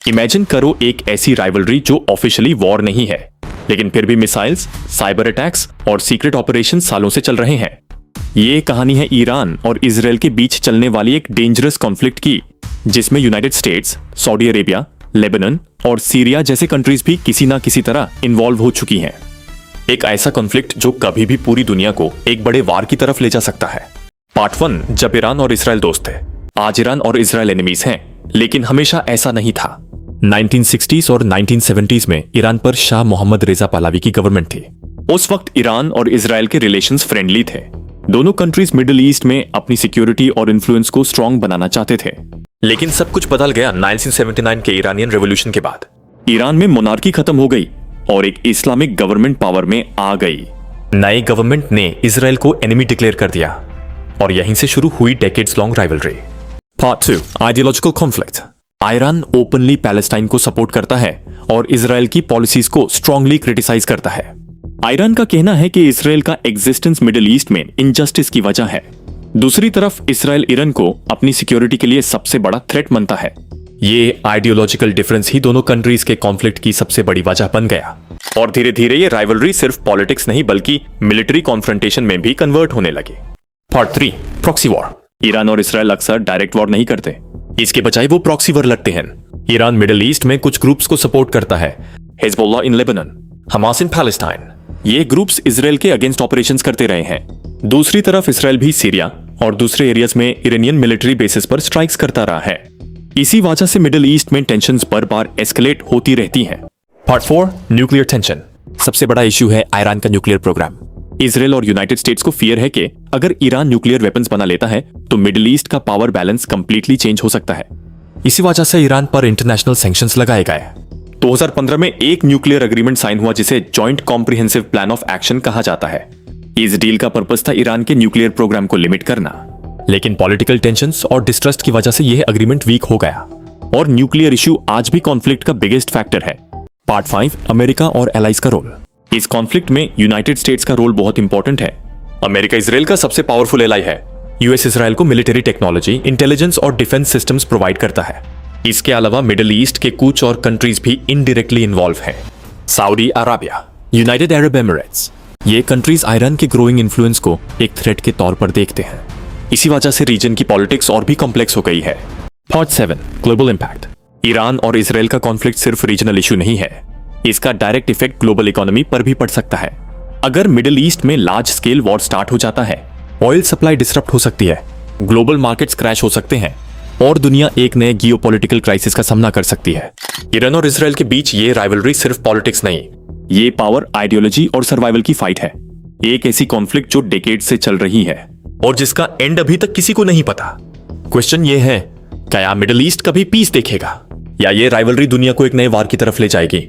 Imagine करो एक ऐसी राइवलरी जो ऑफिशियली वॉर नहीं है, लेकिन फिर भी मिसाइल्स, साइबर अटैक्स और सीक्रेट ऑपरेशन सालों से चल रहे हैं। ये कहानी है ईरान और इजराइल के बीच चलने वाली एक डेंजरस कॉन्फ्लिक्ट की, जिसमें United states, Saudi Arabia, Lebanon और सीरिया जैसे कंट्रीज भी किसी ना किसी तरह इन्वॉल्व हो चुकी हैं। एक ऐसा कॉन्फ्लिक्ट जो कभी भी पूरी दुनिया को एक बड़े वार की तरफ ले जा सकता है। पार्ट 1, जब ईरान और इजराइल दोस्त थे। आज ईरान और इजराइल एनिमीज हैं, लेकिन हमेशा ऐसा नहीं था। 1960s और 1970s में ईरान पर शाह मोहम्मद रेजा पाहलवी की गवर्नमेंट थी। उस वक्त ईरान और इजराइल के रिलेशंस फ्रेंडली थे। दोनों कंट्रीज मिडिल ईस्ट में अपनी सिक्योरिटी और इन्फ्लुएंस को स्ट्रॉन्ग बनाना चाहते थे। लेकिन सब कुछ बदल गया 1979 के इरानियन रेवोल्यूशन के बाद। ईरान में मोनार्की खत्म हो गई और एक इस्लामिक गवर्नमेंट पावर में आ गई। नई गवर्नमेंट ने इजराइल को एनिमी डिक्लेयर कर दिया और यहीं से शुरू हुई decades long rivalry. Part 2, ideological conflict. Iran openly Palestine को सपोर्ट करता है और इजराइल की पॉलिसीज को स्ट्रांगली क्रिटिसाइज करता है। ईरान का कहना है कि इजराइल का एग्जिस्टेंस मिडिल ईस्ट में इनजस्टिस की वजह है। दूसरी तरफ इजराइल ईरान को अपनी सिक्योरिटी के लिए सबसे बड़ा थ्रेट मानता है। ये आइडियोलॉजिकल डिफरेंस ही दोनों कंट्रीज के कॉन्फ्लिक्ट की सबसे बड़ी वजह बन गया और धीरे धीरे ये राइवलरी सिर्फ पॉलिटिक्स नहीं बल्कि मिलिट्री कॉन्फ्रंटेशन में भी कन्वर्ट होने लगी। Part 3, proxy war. ईरान और इजराइल अक्सर डायरेक्ट वॉर नहीं करते, इसके बजाय वो प्रॉक्सी वॉर लड़ते हैं। ईरान मिडिल ईस्ट में कुछ ग्रुप्स को सपोर्ट करता है, हिजबुल्लाह इन लेबनान, हमास इन पैलेस्टाइन। ये ग्रुप्स इजराइल के अगेंस्ट ऑपरेशंस करते रहे हैं। दूसरी तरफ इजराइल भी सीरिया और दूसरे एरियाज में इरानियन मिलिट्री बेसिस पर स्ट्राइक्स करता रहा है। इसी वजह से मिडिल ईस्ट में टेंशंस बार बार एस्केलेट होती रहती हैं। Part 4, nuclear tension. सबसे बड़ा इश्यू है ईरान का न्यूक्लियर प्रोग्राम। इजराइल और यूनाइटेड स्टेट्स को फियर है कि अगर ईरान न्यूक्लियर वेपन्स बना लेता है तो मिडिल ईस्ट का पावर बैलेंस कंप्लीटली चेंज हो सकता है। इसी वजह से ईरान पर इंटरनेशनल सैंक्शंस लगाए गए। 2015 में एक न्यूक्लियर एग्रीमेंट साइन हुआ जिसे joint comprehensive plan of action कहा जाता है। इस डील का पर्पस था ईरान के न्यूक्लियर प्रोग्राम को लिमिट करना, लेकिन पॉलिटिकल टेंशंस और डिस्ट्रस्ट की वजह से यह एग्रीमेंट वीक हो गया और न्यूक्लियर इश्यू आज भी कॉन्फ्लिक्ट का बिगेस्ट फैक्टर है। पार्ट 5, अमेरिका और एलाइज का रोल। इस कॉन्फ्लिक्ट में यूनाइटेड स्टेट्स का रोल बहुत इंपॉर्टेंट है। अमेरिका इजराइल का सबसे पावरफुल एलाई है। यूएस इजराइल को मिलिट्री टेक्नोलॉजी, इंटेलिजेंस और डिफेंस सिस्टम्स प्रोवाइड करता है। इसके अलावा मिडिल ईस्ट के कुछ और कंट्रीज भी इनडायरेक्टली इन्वॉल्व हैं। Saudi Arabia, United Arab Emirates. ये कंट्रीज ईरान के ग्रोइंग इन्फ्लुएंस को एक थ्रेट के तौर पर देखते हैं। इसी वजह से रीजन की पॉलिटिक्स और भी कॉम्प्लेक्स हो गई है। Part 7, global impact. ईरान और इजराइल का कॉन्फ्लिक्ट सिर्फ रीजनल इशू नहीं है, इसका डायरेक्ट इफेक्ट ग्लोबल इकोनॉमी पर भी पड़ सकता है। अगर मिडिल ईस्ट में लार्ज स्केल वॉर स्टार्ट हो जाता है, ऑयल सप्लाई डिसरप्ट हो सकती है, ग्लोबल मार्केट्स क्रैश हो सकते हैं और दुनिया एक नए जियोपॉलिटिकल क्राइसिस का सामना कर सकती है। ईरान और इजराइल के बीच ये राइवलरी सिर्फ पॉलिटिक्स नहीं, ये पावर, आइडियोलॉजी और सर्वाइवल की फाइट है। एक ऐसी कॉन्फ्लिक्ट जो डेकेड से चल रही है और जिसका एंड अभी तक किसी को नहीं पता। क्वेश्चन ये है, क्या मिडिल ईस्ट कभी पीस देखेगा या ये राइवलरी दुनिया को एक नए वार की तरफ ले जाएगी?